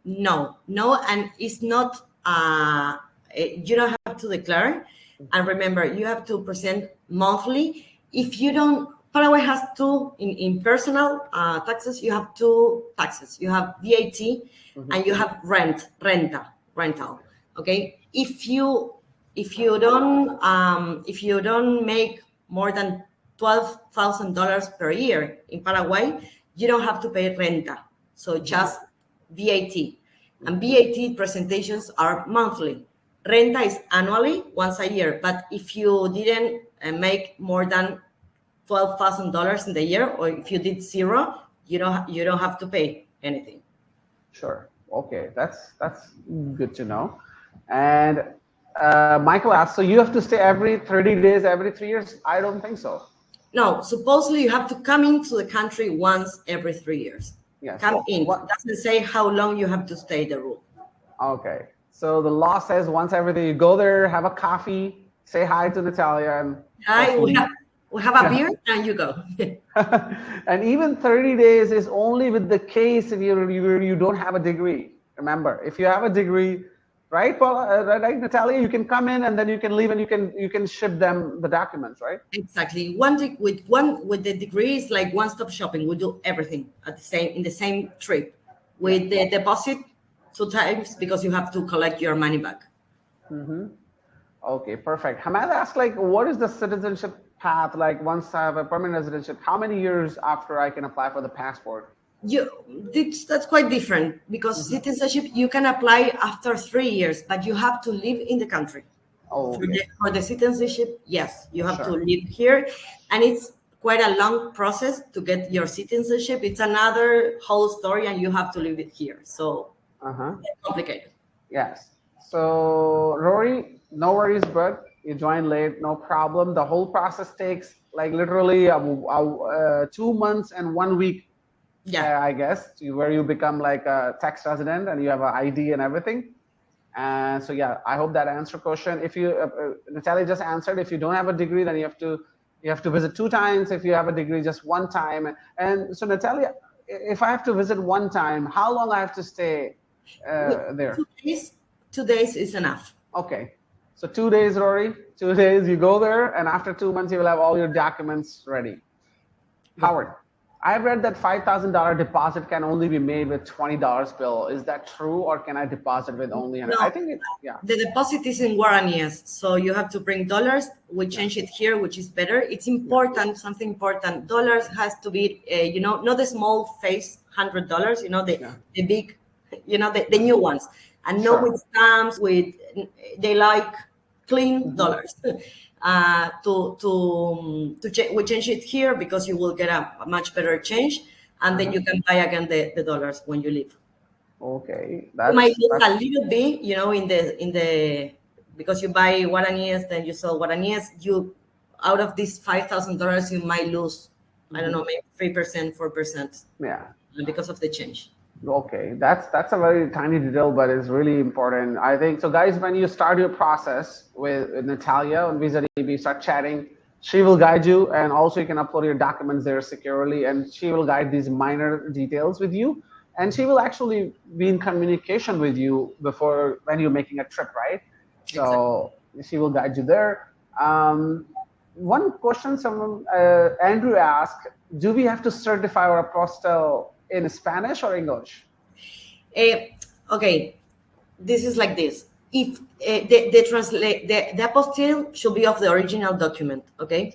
No, and it's not. You don't have to declare, and remember, you have to present monthly. If you don't, Paraguay has two in personal taxes. You have two taxes. You have VAT, and you have rental. Okay, if you don't make more than $12,000 per year in Paraguay, you don't have to pay renta. So just VAT, and VAT presentations are monthly. Renta is annually, once a year. But if you didn't make more than $12,000 in the year, or if you did zero, you don't have to pay anything. Sure. Okay, that's good to know. And Michael asked, so you have to stay every 30 days, every 3 years? I don't think so. No, supposedly you have to come into the country once every 3 years. Yes. Come in. It doesn't say how long you have to stay, the rule. Okay. So the law says once everything, you go there, have a coffee, say hi to Natalia, and hi, we have a beer, and you go. And even 30 days is only with the case if you don't have a degree. Remember, if you have a degree, right, Paul, right, Natalia, you can come in and then you can leave, and you can ship them the documents, right? Exactly. With the degree is like one-stop shopping. We do everything in the same trip. With the deposit, 2 times, because you have to collect your money back. Okay, perfect. Hamad asked, like, what is the citizenship path like once I have a permanent residentship? How many years after I can apply for the passport? That's quite different, because citizenship you can apply after 3 years, but you have to live in the country. For the citizenship, yes, you have to live here, and it's quite a long process to get your citizenship. It's another whole story, and you have to live it here. So it's complicated. Yes. So Rory, no worries, bud. You joined late, no problem. The whole process takes like literally 2 months and 1 week. Yeah, I guess, where you become like a tax resident and you have an ID and everything. And so, yeah, I hope that answered question. If you, Natalia just answered, if you don't have a degree, then you have to visit 2 times. If you have a degree, just 1 time. And so, Natalia, if I have to visit 1 time, how long I have to stay there? 2 days is enough. Okay. So 2 days, Rory, 2 days, you go there, and after 2 months, you will have all your documents ready. Howard, I've read that $5,000 deposit can only be made with $20 bill. Is that true, or can I deposit with only? No, I think yeah. The deposit is in guaraníes, so you have to bring dollars. We change it here, which is better. It's important, something important. Dollars has to be, not the small face $100. The big, the new ones, and not with stamps. They like clean dollars. We change it here because you will get a much better change, and then you can buy again the dollars when you leave. Okay, you might lose a little bit, in the because you buy guaraníes, then you sell guaraníes. Out of these $5,000, you might lose, I don't know, maybe 3%, 4%. Yeah, because of the change. Okay, that's a very tiny detail, but it's really important, I think. So guys, when you start your process with Natalia on visadb, start chatting, she will guide you, and also you can upload your documents there securely, and she will guide these minor details with you, and she will actually be in communication with you before when you're making a trip, right? So she will guide you there. One question Andrew asked, do we have to certify our apostille in Spanish or English? Okay, this is like this. If the apostille should be of the original document, okay?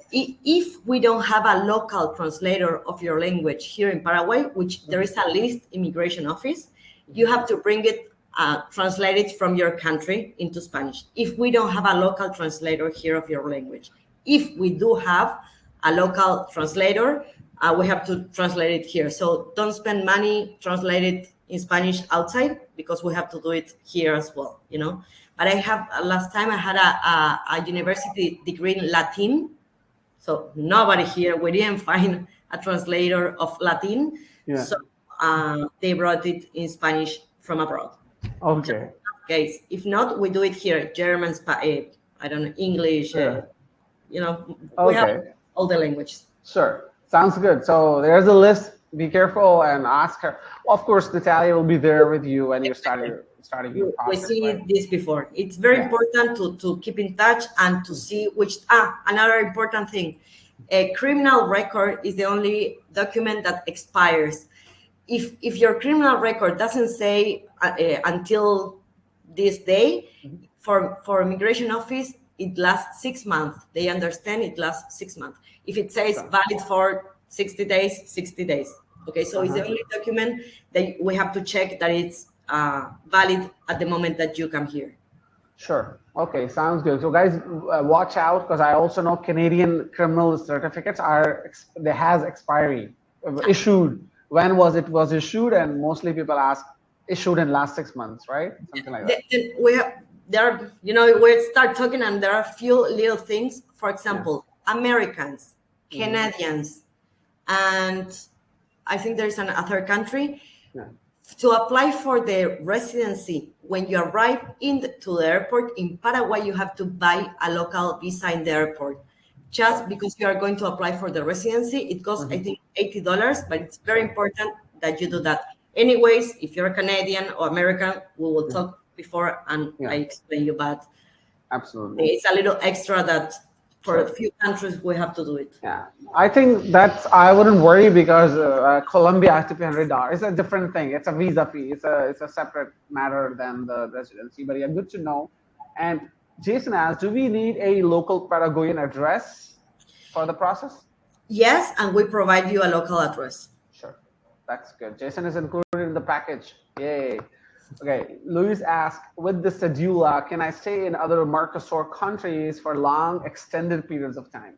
If we don't have a local translator of your language here in Paraguay, which there is a list immigration office, you have to bring it translated from your country into Spanish. If we don't have a local translator here of your language, if we do have a local translator, we have to translate it here. So don't spend money translate it in Spanish outside, because we have to do it here as well, But last time I had a university degree in Latin. So nobody here, we didn't find a translator of Latin. Yeah. So they brought it in Spanish from abroad. Okay. Guys, if not, we do it here, German, I don't know, English. Yeah. You know, we have Okay. all the languages. Sure. Sounds good. So there's a list. Be careful and ask her. Well, of course, Natalia will be there with you when you're starting your We process, see right? this before. It's very Yeah. important to keep in touch and to see which, another important thing, a criminal record is the only document that expires. If your criminal record doesn't say until this day, for immigration office, it lasts 6 months. They understand it lasts 6 months. If it says valid for 60 days, 60 days. Okay, so it's the only document that we have to check that it's valid at the moment that you come here. Sure. Okay, sounds good. So guys, watch out, because I also know Canadian criminal certificates they has expiry issued. When was issued? And mostly people ask issued in last 6 months, right? Something like that. We start talking and there are a few little things. For example, Americans, Canadians, and I think there's a third country. Yeah. To apply for the residency, when you arrive to the airport in Paraguay, you have to buy a local visa in the airport. Just because you are going to apply for the residency, it costs, I think, $80, but it's very important that you do that. Anyways, if you're a Canadian or American, we will talk before and I explain you, but absolutely, it's a little extra that for a few countries we have to do it. Yeah, I think I wouldn't worry, because Colombia has to pay $100. It's a different thing. It's a visa fee. It's a separate matter than the residency. But yeah, good to know. And Jason asks, do we need a local Paraguayan address for the process? Yes, and we provide you a local address. Sure, that's good. Jason is included in the package. Yay. Okay, Luis asked, with the Cedula, can I stay in other MERCOSUR countries for long, extended periods of time?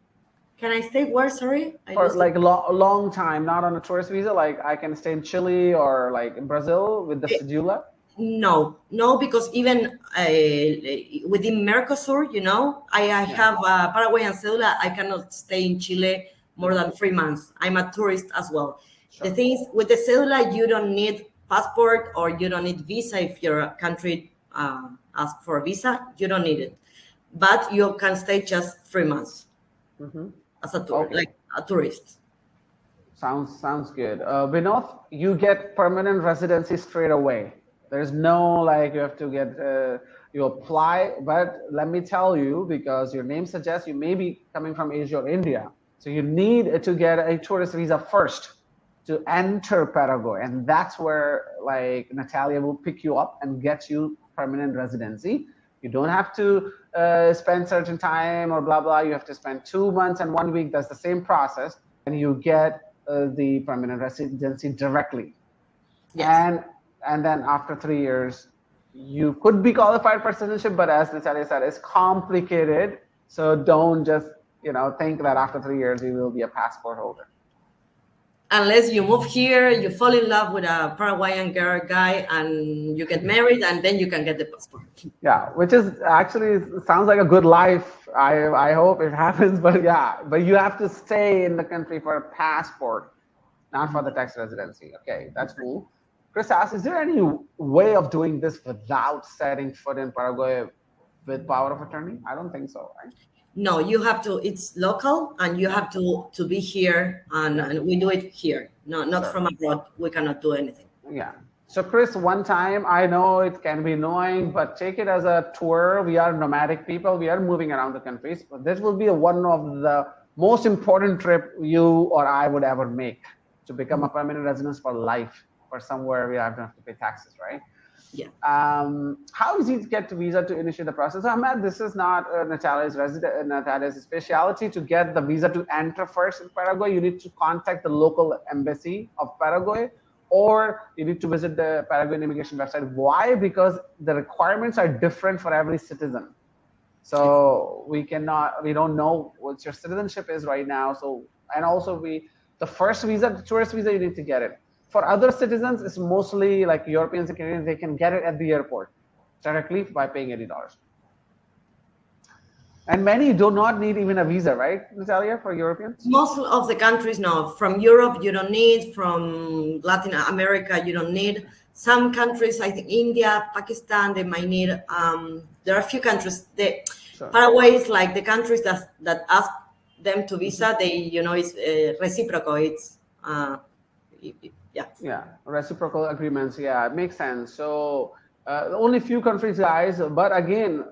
Can I stay where, sorry? For like a long time, not on a tourist visa, like I can stay in Chile or like in Brazil with the Cedula? No, because even within MERCOSUR, I have a Paraguayan Cedula. I cannot stay in Chile more than 3 months. I'm a tourist as well. Sure. The thing is, with the Cedula, you don't need passport or you don't need visa. If your country asks for a visa, you don't need it, but you can stay just 3 months as a like a tourist. Sounds good. Vinod, you get permanent residency straight away. There's no like you have to get you apply, but let me tell you, because your name suggests you may be coming from Asia or India, so you need to get a tourist visa first to enter Paraguay, and that's where like Natalia will pick you up and get you permanent residency. You don't have to spend certain time or blah blah. You have to spend 2 months and 1 week. That's the same process, and you get the permanent residency directly. Yes. And then after 3 years, you could be qualified for citizenship, but as Natalia said, it's complicated. So don't just think that after 3 years you will be a passport holder. Unless you move here, you fall in love with a Paraguayan guy, and you get married, and then you can get the passport. Yeah, which is actually sounds like a good life. I hope it happens, but you have to stay in the country for a passport, not for the tax residency. Okay, that's cool. Chris asks, is there any way of doing this without setting foot in Paraguay with power of attorney? I don't think so, right? No, you have to, it's local, and you have to be here, and we do it here. No, not from abroad. We cannot do anything. Yeah. So Chris, one time, I know it can be annoying, but take it as a tour. We are nomadic people. We are moving around the countries. But this will be one of the most important trip you or I would ever make, to become a permanent resident for life, for somewhere we don't have to pay taxes, right? Yeah. How easy to get the visa to initiate the process? Ahmed, this is not Natalia's specialty to get the visa to enter first in Paraguay. You need to contact the local embassy of Paraguay, or you need to visit the Paraguayan immigration website. Why? Because the requirements are different for every citizen. So we don't know what your citizenship is right now. So, and also the first visa, the tourist visa, you need to get it. For other citizens, it's mostly like Europeans and Canadians, they can get it at the airport directly by paying $80. And many do not need even a visa, right, Natalia, for Europeans? Most of the countries, no. From Europe, you don't need. From Latin America, you don't need. Some countries, I think India, Pakistan, they might need. There are a few countries that Paraguay is like the countries that ask them to visa. They, it's reciprocal. It's yeah, reciprocal agreements. Yeah, it makes sense. So only few countries, guys. But again,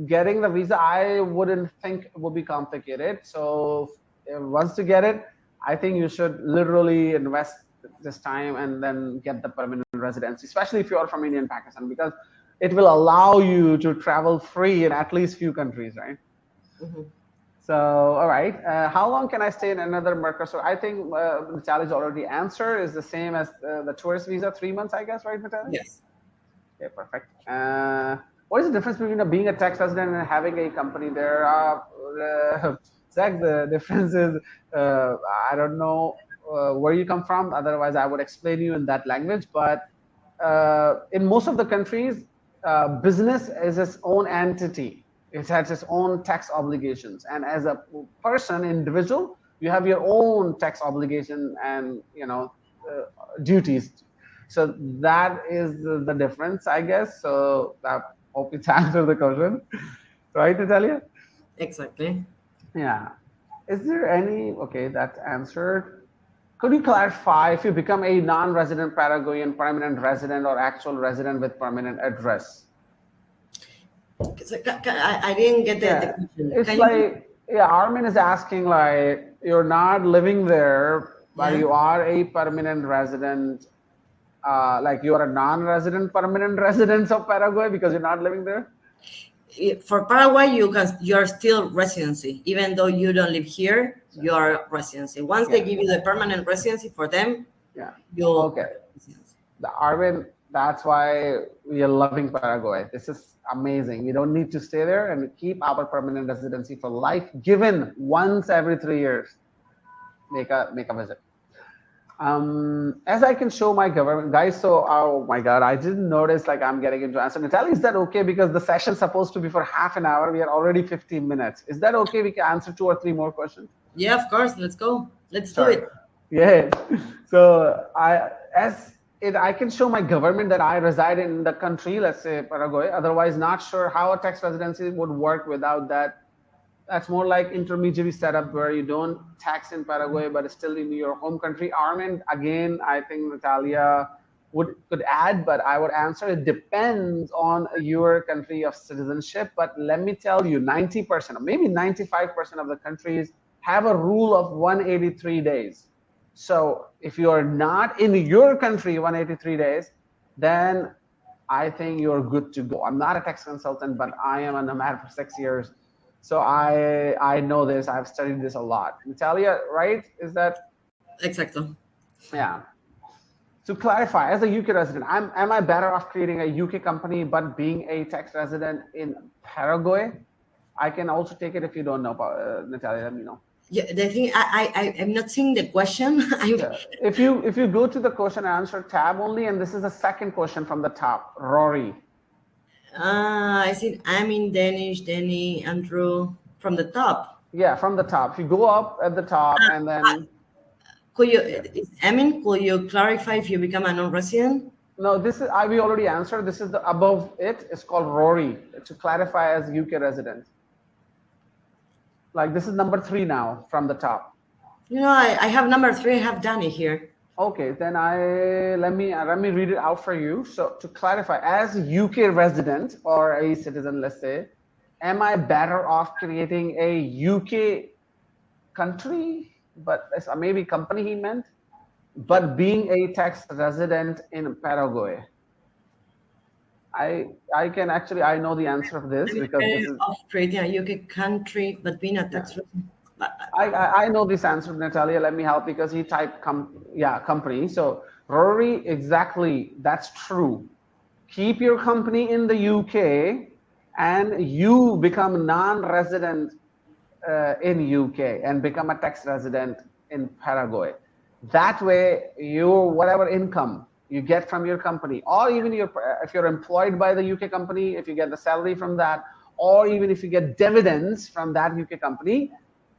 getting the visa, I wouldn't think would be complicated. So once you get it, I think you should literally invest this time and then get the permanent residency, especially if you are from India and Pakistan, because it will allow you to travel free in at least few countries, right? So, all right. How long can I stay in another MERCOSUR? I think Natalia's already answered is the same as the tourist visa, 3 months, I guess, right, Natalia? Yes. Okay, perfect. What is the difference between being a tax resident and having a company there? Zach, the difference is, I don't know where you come from. Otherwise, I would explain you in that language. But in most of the countries, business is its own entity. It has its own tax obligations, and as a person, individual, you have your own tax obligation and duties. So that is the difference, I guess. So I hope it's answered the question, right, Natalia? Exactly. Yeah. Is there any? Okay, that's answered. Could you clarify if you become a non-resident Paraguayan permanent resident or actual resident with permanent address? I didn't get the question. It's like, Armin is asking, like, you're not living there, but you are a permanent resident. Like you are a non-resident permanent resident of Paraguay because you're not living there? For Paraguay, you're still residency. Even though you don't live here, you are residency. Once they give you the permanent residency for them, okay. Armin, that's why we are loving Paraguay. This is amazing. We don't need to stay there, and we keep our permanent residency for life, given once every 3 years. Make a visit. As I can show my government, guys. So, oh my God, I didn't notice like I'm getting into answer. Natalia, is that okay? Because the session's supposed to be for half an hour. We are already 15 minutes. Is that okay? We can answer 2 or 3 more questions. Yeah, of course. Let's go. Let's do it. Yeah. So I can show my government that I reside in the country, let's say Paraguay. Otherwise, not sure how a tax residency would work without that. That's more like intermediary setup where you don't tax in Paraguay, but still in your home country. Armin, again, I think Natalia could add, but I would answer it depends on your country of citizenship. But let me tell you, 90% or maybe 95% of the countries have a rule of 183 days. So if you are not in your country 183 days, then I think you're good to go. I'm not a tax consultant, but I am a nomad for 6 years. So I know this. I've studied this a lot. Natalia, right? Is that? Exactly. Yeah. To clarify, as a UK resident, am I better off creating a UK company but being a tax resident in Paraguay? I can also take it if you don't know, Natalia, let me know. Yeah, the thing I'm not seeing the question. If you go to the question and answer tab only, and this is the second question from the top, Rory. I see. I'm in Danish, Danny, Andrew, from the top. Yeah, from the top. If you go up at the top and then. Could you clarify if you become a non-resident? No, this is we already answered. This is the above it. It's called Rory to clarify as UK resident. Like this is number 3 now from the top. I have number 3. I have Danny here. Okay, then let me read it out for you. So to clarify, as UK resident or a citizen, let's say, am I better off creating a UK country, but maybe company he meant, but being a tax resident in Paraguay? I can actually, I know the answer of this because this is of creating a UK country, but being a tax resident. I know this answer, Natalia. Let me help because he typed company. So Rory, exactly, that's true. Keep your company in the UK and you become non-resident in UK and become a tax resident in Paraguay. That way, your whatever income you get from your company, or even if you're employed by the UK company, if you get the salary from that, or even if you get dividends from that UK company,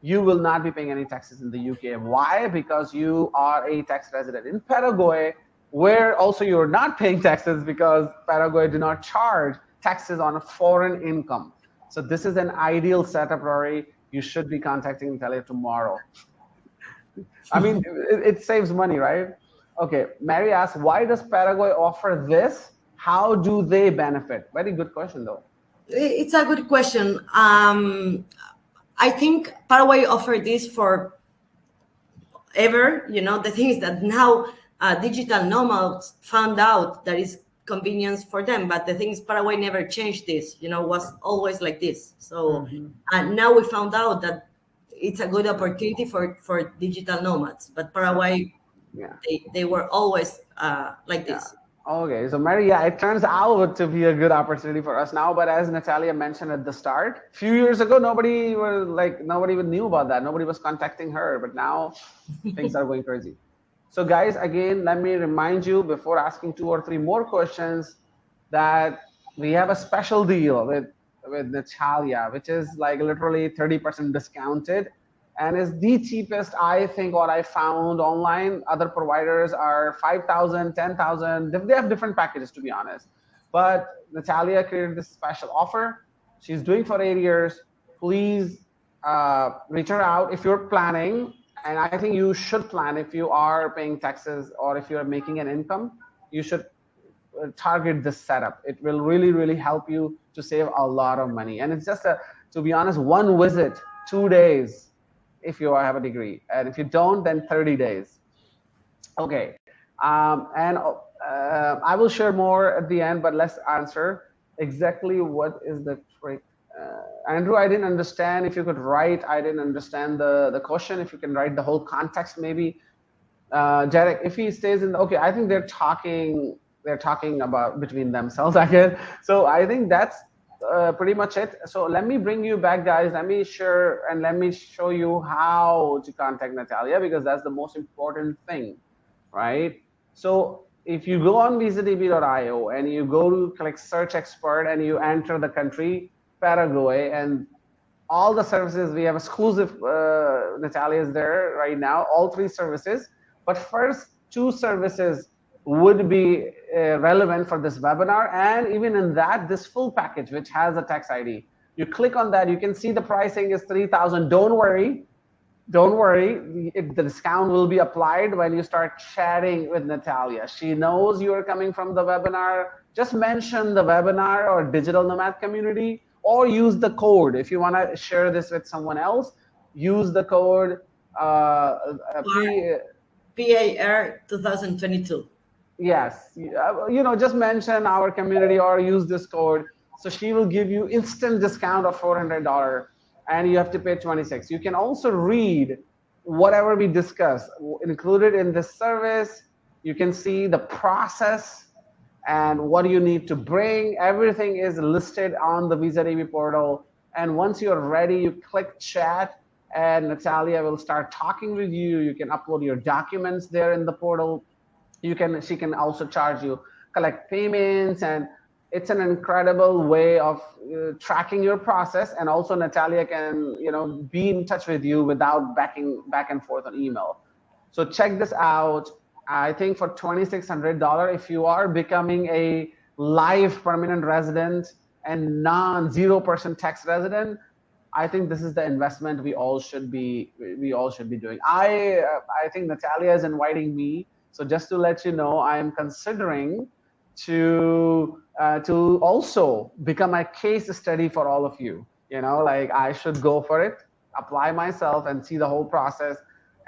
you will not be paying any taxes in the UK. Why? Because you are a tax resident in Paraguay, where also you're not paying taxes because Paraguay do not charge taxes on a foreign income. So this is an ideal setup, Rory. You should be contacting Natalia tomorrow. I mean, it saves money, right? Okay, Mary asks, why does Paraguay offer this? How do they benefit? Very good question, though. It's a good question. I think Paraguay offered this for ever. The thing is that now digital nomads found out that it's convenience for them, but the thing is Paraguay never changed this. Was always like this. So and now we found out that it's a good opportunity for digital nomads, but Paraguay, they were always like this. Okay, so Mary, it turns out to be a good opportunity for us now. But as Natalia mentioned at the start, a few years ago, nobody even knew about that. Nobody was contacting her, but now things are going crazy. So guys, again, let me remind you before asking 2 or 3 more questions that we have a special deal with Natalia, which is like literally 30% discounted. And is the cheapest, I think, what I found online. Other providers are 5,000, 10,000. They have different packages, to be honest. But Natalia created this special offer. She's doing for 8 years. Please reach her out if you're planning. And I think you should plan if you are paying taxes or if you're making an income. You should target this setup. It will really, really help you to save a lot of money. And it's just, to be honest, 1 visit, 2 days. If you have a degree, and if you don't, then 30 days. Okay, and I will share more at the end, but let's answer exactly what is the trick. Andrew, I didn't understand. If you could write, I didn't understand the question. If you can write the whole context, maybe. Derek, if he stays in, okay, I think they're talking about between themselves, I guess. So I think that's pretty much it. So let me bring you back, guys. Let me share and let me show you how to contact Natalia, because that's the most important thing, right? So if you go on visadb.io and you go to click search expert and you enter the country, Paraguay, and all the services, we have exclusive, Natalia is there right now, all 3 services. But first 2 services would be relevant for this webinar, and even in that, this full package which has a tax ID, you click on that, you can see the pricing is 3,000. Don't worry, the discount will be applied when you start chatting with Natalia. She knows you are coming from the webinar. Just mention the webinar or digital nomad community, or use the code. If you want to share this with someone else, use the code PAR 2022. Yes, just mention our community or use this code. So she will give you instant discount of $400, and you have to pay $26. You can also read whatever we discuss included in this service. You can see the process and what you need to bring. Everything is listed on the visadb portal. And once you're ready, you click chat, and Natalia will start talking with you. You can upload your documents there in the portal. She can also charge you, collect payments, and it's an incredible way of tracking your process. And also Natalia can, be in touch with you without back and forth on email. So check this out. I think for $2,600, if you are becoming a live permanent resident and 0% tax resident, I think this is the investment we all should be doing. I think Natalia is inviting me. So just to let you know, I am considering to also become a case study for all of you. I should go for it, apply myself, and see the whole process,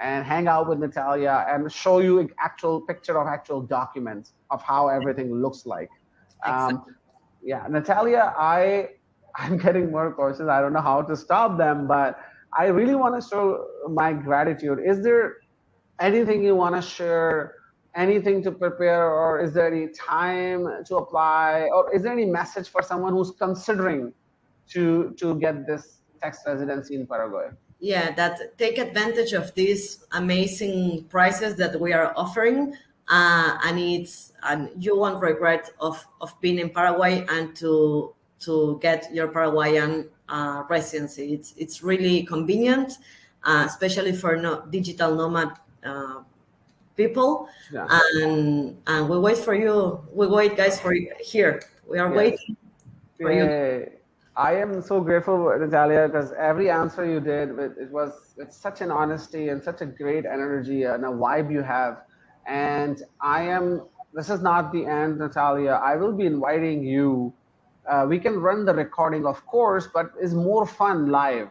and hang out with Natalia and show you an actual picture of actual documents of how everything looks like. Yeah, Natalia, I'm getting more questions. I don't know how to stop them, but I really want to show my gratitude. Is there anything you want to share, anything to prepare, or is there any time to apply, or is there any message for someone who's considering to get this tax residency in Paraguay? Yeah, that take advantage of these amazing prices that we are offering, and you won't regret of being in Paraguay and to get your Paraguayan residency. It's really convenient, especially for digital nomad people. Yeah. And we wait for you. We wait, guys, for you here. We are waiting for you. I am so grateful, Natalia, because every answer you did, it was with such an honesty and such a great energy and a vibe you have. And this is not the end, Natalia. I will be inviting you. We can run the recording, of course, but it's more fun live.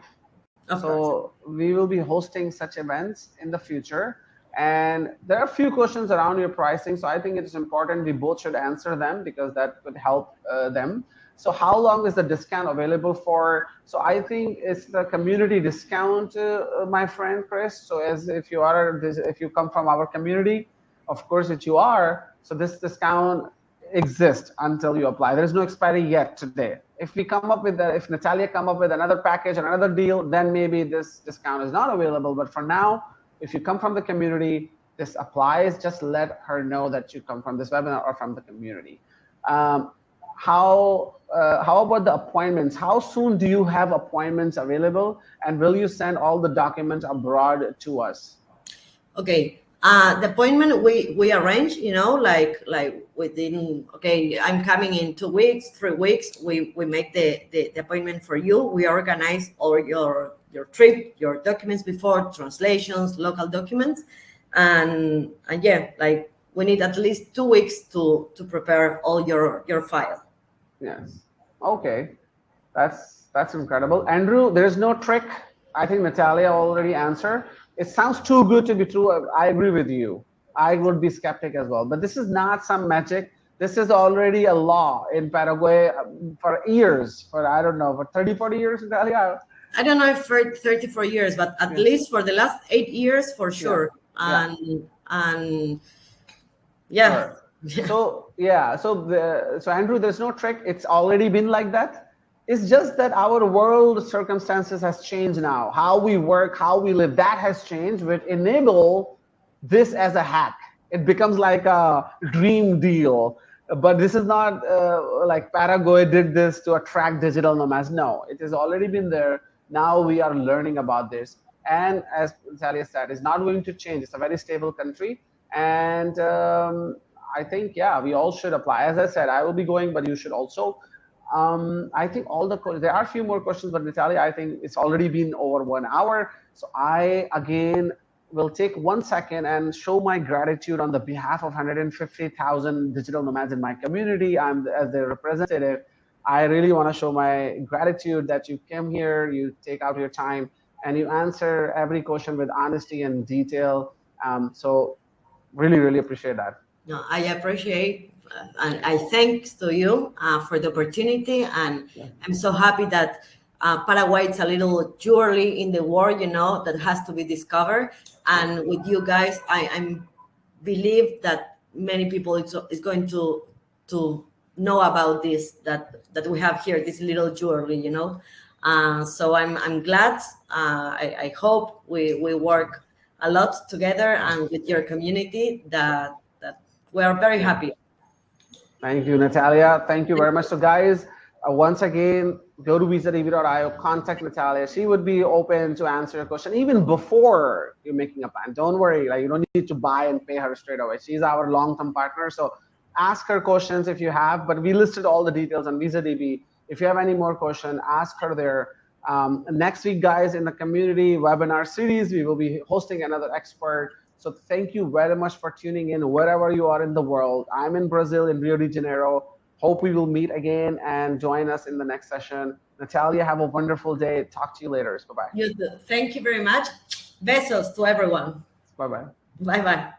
Of course. So we will be hosting such events in the future. And there are a few questions around your pricing. So I think it's important we both should answer them because that could help them. So how long is the discount available for? So I think it's the community discount, my friend Chris. So as if you come from our community, of course, if you are, so this discount exists until you apply. There is no expiry yet today. If if Natalia come up with another package or another deal, then maybe this discount is not available. But for now, if you come from the community, this applies. Just let her know that you come from this webinar or from the community. How about the appointments? How soon do you have appointments available? And will you send all the documents abroad to us? Okay. The appointment we arrange, like within, okay, I'm coming in 2 weeks, 3 weeks. We make the appointment for you. We organize all your trip, your documents before, translations, local documents, and yeah, like we need at least 2 weeks to prepare all your file. Yes. Okay. That's incredible. Andrew, there's no trick. I think Natalia already answered. It sounds too good to be true. I agree with you. I would be skeptic as well. But this is not some magic. This is already a law in Paraguay for years, I don't know, for 30, 40 years, Natalia? I don't know if for 34 years, but at least for the last 8 years, for sure. Yeah. And yeah. Sure. So Andrew, there's no trick. It's already been like that. It's just that our world circumstances has changed now. How we work, how we live, that has changed, which enable this as a hack. It becomes like a dream deal. But this is not like Paraguay did this to attract digital nomads. No, it has already been there. Now we are learning about this. And as Natalia said, it's not going to change. It's a very stable country. And I think, yeah, we all should apply. As I said, I will be going, but you should also. I think there are a few more questions, but Natalia, I think it's already been over 1 hour. So I, again, will take 1 second and show my gratitude on the behalf of 150,000 digital nomads in my community. I'm as their representative. I really want to show my gratitude that you came here, you take out your time, and you answer every question with honesty and detail. So really, really appreciate that. No, I appreciate and I thanks to you for the opportunity, and I'm so happy that Paraguay is a little jewelry in the world, that has to be discovered. And with you guys, I believe that many people is going to know about this that we have here, this little jewelry, So I'm glad. I hope we work a lot together and with your community that we are very happy. Thank you, Natalia. Thank you very much. So guys, once again, go to visadb.io, contact Natalia. She would be open to answer your question even before you're making a plan. Don't worry, you don't need to buy and pay her straight away. She's our long-term partner. So ask her questions if you have, but we listed all the details on visadb. If you have any more questions, ask her there. Next week, guys, in the community webinar series, we will be hosting another expert. So thank you very much for tuning in wherever you are in the world. I'm in Brazil, in Rio de Janeiro. Hope we will meet again and join us in the next session. Natalia, have a wonderful day. Talk to you later. Bye-bye. You too. Thank you very much. Besos to everyone. Bye-bye. Bye-bye.